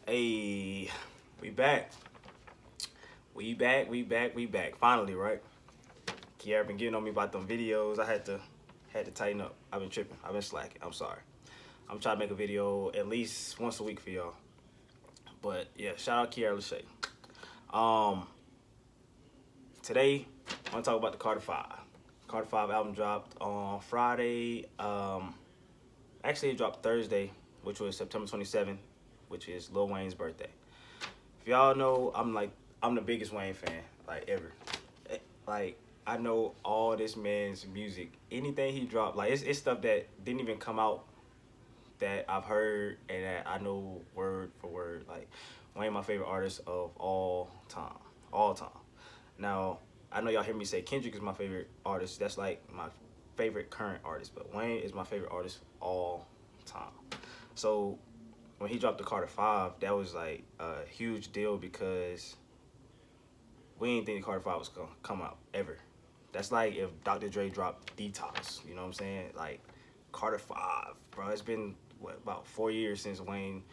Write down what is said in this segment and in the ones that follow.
Hey, we back. We back. Finally, right? Kiara been getting on me about them videos. I had to tighten up. I've been tripping. I've been slacking. I'm sorry. I'm trying to make a video at least once a week for y'all. But yeah, shout out Kiara Lachey. Um, Today I'm gonna talk about the Carter Five. Carter Five album dropped on Friday. Actually it dropped Thursday, which was September 27th, which is Lil Wayne's birthday. If y'all know, I'm the biggest Wayne fan like ever. Like I know all this man's music. Anything he dropped, like it's stuff that didn't even come out that I've heard and that I know word for word. Like Wayne, my favorite artist of all time, all time. Now I know y'all hear me say Kendrick is my favorite artist. That's like my favorite current artist, but Wayne is my favorite artist all time. So when he dropped the Carter Five, that was like a huge deal because we didn't think the Carter Five was gonna come out ever. That's like if Dr. Dre dropped Detox. You know what I'm saying? Like Carter Five, bro. It's been what about 4 years since Wayne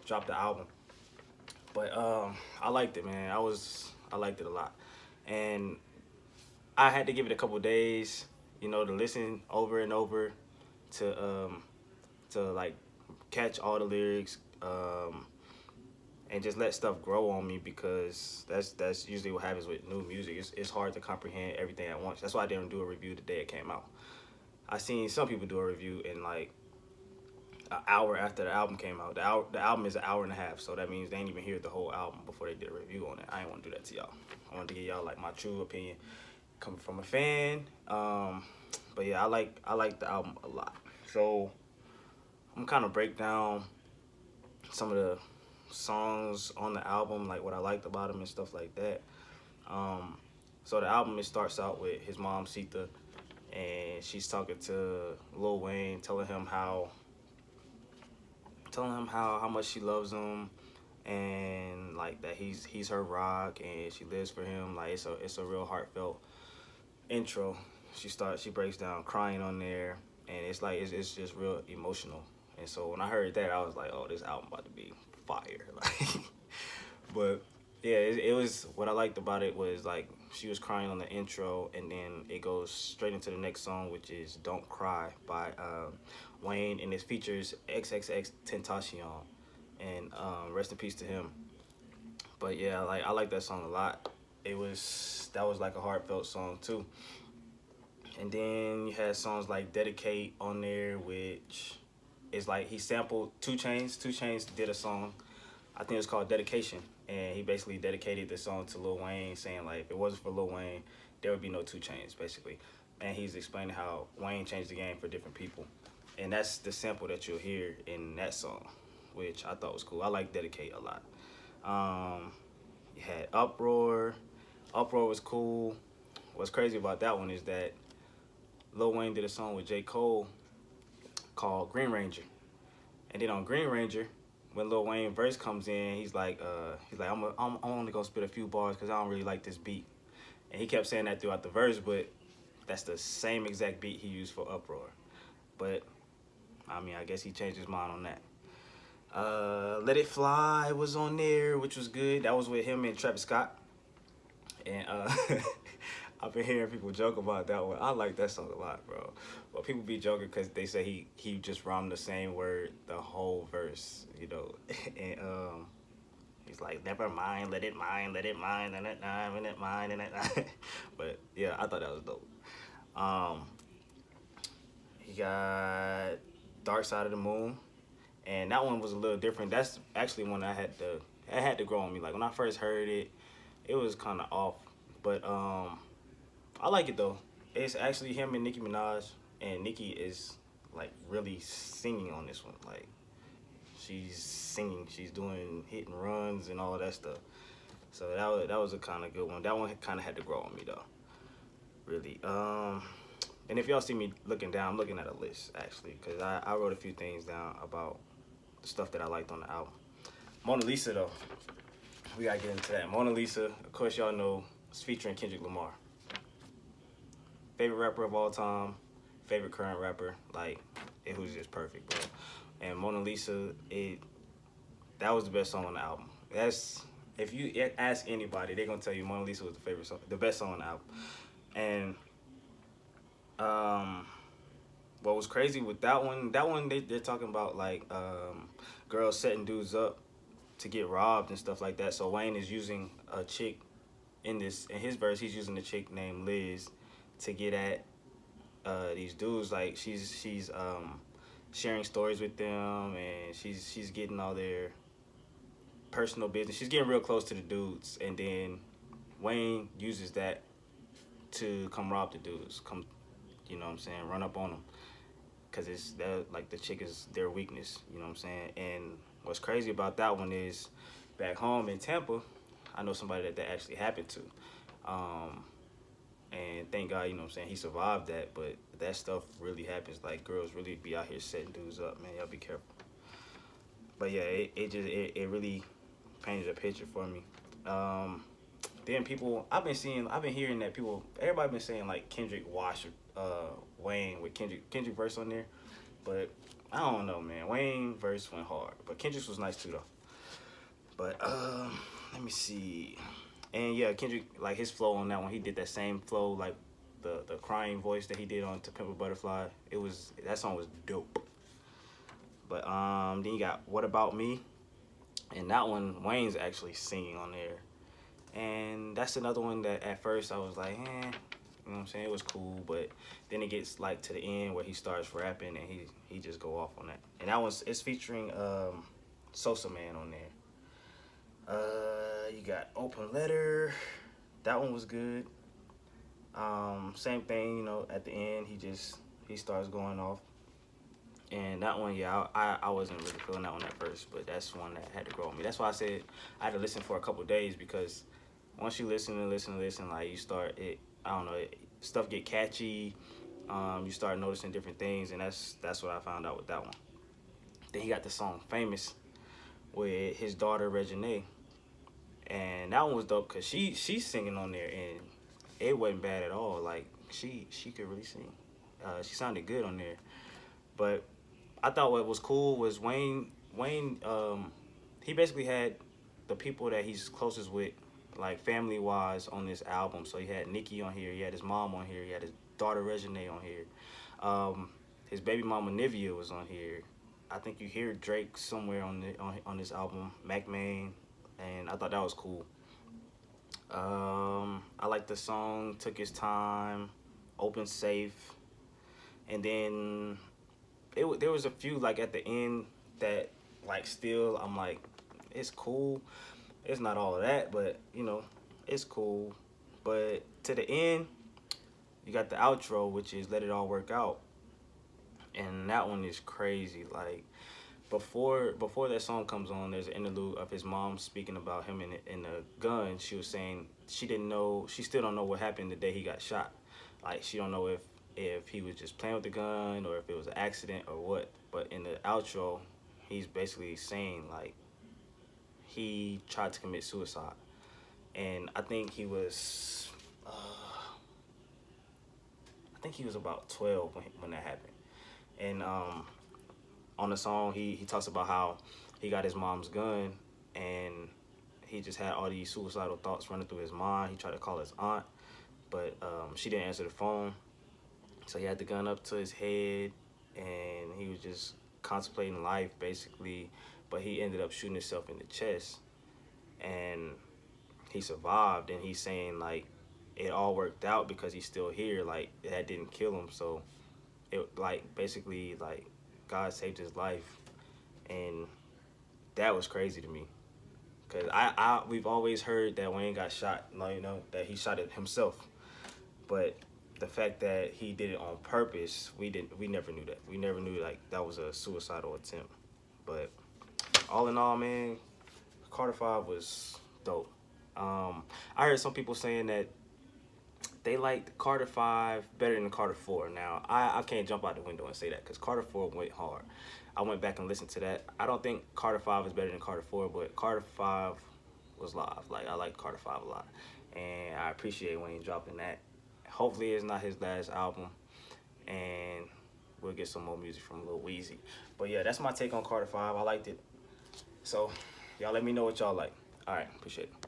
dropped the album, but I liked it, man. I liked it a lot, and I had to give it a couple days, to listen over and over, to like catch all the lyrics, and just let stuff grow on me because that's usually what happens with new music. It's hard to comprehend everything at once. That's why I didn't do a review the day it came out. I seen some people do a review in like an hour after the album came out. The album is an hour and a half, so that means they ain't even hear the whole album before they did a review on it. I ain't want to do that to y'all. I wanted to give y'all like my true opinion coming from a fan. But yeah, I like the album a lot. So I'm kind of break down some of the songs on the album, like what I liked about them and stuff like that. Um, so the album, it starts out with his mom Sita, and she's talking to Lil Wayne, telling him how much she loves him, and like that he's her rock, and she lives for him. Like it's a real heartfelt intro. She breaks down crying on there, and it's like it's just real emotional. And so when I heard that, I was like, oh, this album about to be fire. Like, but yeah, it was what I liked about it was like she was crying on the intro, and then it goes straight into the next song, which is "Don't Cry" by Wayne, and it features XXX Tentacion, and rest in peace to him. But yeah, like I like that song a lot. That was like a heartfelt song too. And then you had songs like "Dedicate" on there, which is like he sampled Two Chains. Two Chains did a song, I think it's called Dedication, and he basically dedicated the song to Lil Wayne, saying like if it wasn't for Lil Wayne, there would be no Two Chains, basically. And he's explaining how Wayne changed the game for different people, and that's the sample that you'll hear in that song, which I thought was cool. I like Dedicate a lot. Um, you had Uproar. Uproar was cool. What's crazy about that one is that Lil Wayne did a song with J. Cole called Green Ranger. And then on Green Ranger, when Lil Wayne verse comes in, he's like, I'm only gonna spit a few bars because I don't really like this beat. And he kept saying that throughout the verse, but that's the same exact beat he used for Uproar. But I mean, I guess he changed his mind on that. Let It Fly was on there, which was good. That was with him and Travis Scott. And I've been hearing people joke about that one. I like that song a lot, bro. But people be joking because they say he just rhymed the same word the whole verse, and he's like, never mind, let it mind, and it mind, and it mind, and it mind. But yeah, I thought that was dope. Um, he got Dark Side of the Moon, and that one was a little different. That's actually one I had to grow on me. Like when I first heard it, it was kind of off, but I like it though. It's actually him and Nicki Minaj, and Nicki is like really singing on this one. Like she's singing, she's doing hit and runs and all that stuff. So that was a kind of good one. That one kind of had to grow on me though, really. And if y'all see me looking down, I'm looking at a list actually, cause I wrote a few things down about the stuff that I liked on the album. Mona Lisa though, we gotta get into that. Mona Lisa, of course y'all know, it's featuring Kendrick Lamar. Favorite rapper of all time, favorite current rapper. Like, it was just perfect, bro. And Mona Lisa, that was the best song on the album. That's if you ask anybody, they're gonna tell you Mona Lisa was the favorite song, the best song on the album. And um, what was crazy with that one they're talking about like girls setting dudes up to get robbed and stuff like that. So Wayne is using a chick in his verse. He's using a chick named Liz to get at these dudes. Like she's sharing stories with them, and she's getting all their personal business. She's getting real close to the dudes, and then Wayne uses that to come rob the dudes. Come, you know what I'm saying? Run up on them, cause it's that like the chick is their weakness. You know what I'm saying? And what's crazy about that one is, back home in Tampa, I know somebody that actually happened to. And thank God, you know what I'm saying, he survived that, but that stuff really happens. Like, girls really be out here setting dudes up, man. Y'all be careful. But yeah, it really painted a picture for me. Then people, I've been hearing that everybody been saying like Kendrick washed Wayne with Kendrick verse on there, but I don't know, man. Wayne verse went hard, but Kendrick's was nice too though. But let me see. And yeah, Kendrick, like his flow on that one, he did that same flow, like the crying voice that he did on To Pimp a Butterfly. That song was dope. But then you got What About Me, and that one Wayne's actually singing on there. And that's another one that at first I was like, you know what I'm saying? It was cool, but then it gets like to the end where he starts rapping and he just go off on that. And it's featuring Sosa Man on there. You got Open Letter. That one was good. Same thing, you know, at the end he starts going off. And that one, yeah, I wasn't really feeling that one at first, but that's one that had to grow on me. That's why I said I had to listen for a couple of days, because once you listen, like you start I don't know, stuff get catchy. You start noticing different things, and that's what I found out with that one. Then he got the song Famous with his daughter Reginae. And that one was dope because she's singing on there, and it wasn't bad at all. Like she could really sing. She sounded good on there. But I thought what was cool was Wayne. He basically had the people that he's closest with, like family wise, on this album. So he had Nicki on here. He had his mom on here. He had his daughter Reginae on here. His baby mama Nivea was on here. I think you hear Drake somewhere on this album. Mac Main. And I thought that was cool. I like the song Took His Time, Open Safe, and then there was a few like at the end that like still I'm like, it's cool. It's not all of that, but you know, it's cool. But to the end, you got the outro, which is Let It All Work Out, and that one is crazy. Like before that song comes on, there's an interlude of his mom speaking about him in the gun. She was saying she still don't know what happened the day he got shot. Like she don't know if he was just playing with the gun or if it was an accident or what. But in the outro, he's basically saying like he tried to commit suicide, and I think he was about 12 when that happened, and on the song, he talks about how he got his mom's gun and he just had all these suicidal thoughts running through his mind. He tried to call his aunt, but she didn't answer the phone. So he had the gun up to his head and he was just contemplating life, basically. But he ended up shooting himself in the chest and he survived. And he's saying, like, it all worked out because he's still here. Like, that didn't kill him. So it, like, basically, like, God saved his life, and that was crazy to me, cause we've always heard that Wayne got shot, you know, that he shot it himself, but the fact that he did it on purpose, we never knew that. We never knew like that was a suicidal attempt. But all in all, man, Carter 5 was dope. I heard some people saying that they liked Carter 5 better than Carter 4. Now, I can't jump out the window and say that because Carter 4 went hard. I went back and listened to that. I don't think Carter 5 is better than Carter 4, but Carter 5 was live. Like, I like Carter 5 a lot. And I appreciate Wayne dropping that. Hopefully it's not his last album. And we'll get some more music from Lil Weezy. But yeah, that's my take on Carter 5. I liked it. So, Y'all let me know what y'all like. All right, appreciate it.